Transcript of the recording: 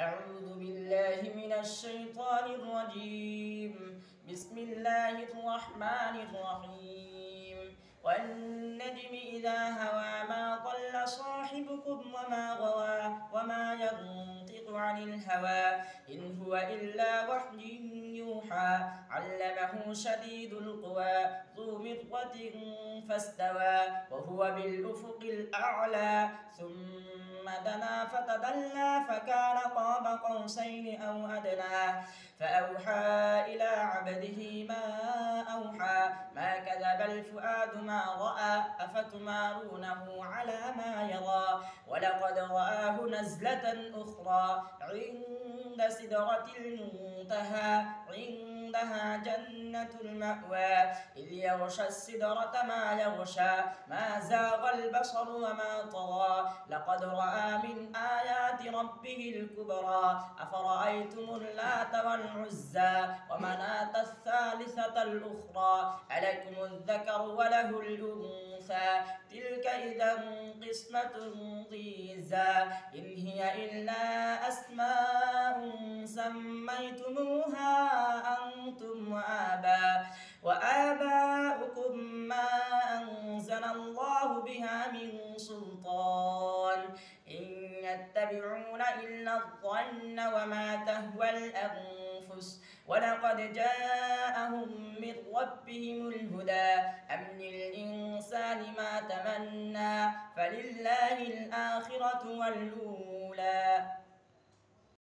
أعوذ بالله من الشيطان الرجيم. بسم الله الرحمن الرحيم. والنجم إذا هوى ما ضل صاحبكم وما غوى وما ينطق عن الهوى إن هو إلا وحي يوحى علمه شديد القوى ذو مرة فاستوى وهو بالأفق الأعلى ثم دنا فتدلى فكان قاب قوسين أو أدنى فأوحى إلى عبده ما أوحى ما كذب الفؤاد ما رأى أفتمارونه على ما يرى ولقد رآه نزلة أخرى عند سدرة المنتهى عندها جنة المأوى إذ يغشى السدرة ما يغشى ما زاغ البصر وما طغى لقد رأى من آيات ربه الكبرى أفرأيتم اللات والعزى ومناة الثالثة الأخرى ألكم الذكر وله الأنثى تلك إذا قسمة ضيزى إن هي إلا أسماء سميتموها أنتم وآباؤكم ما أنزل الله بها من سلطان إن يتبعون إلا الظن وما تهوى الأنفس ولقد جاءهم من ربهم الهدى أم للإنسان ما تمنى فلله الآخرة والأولى.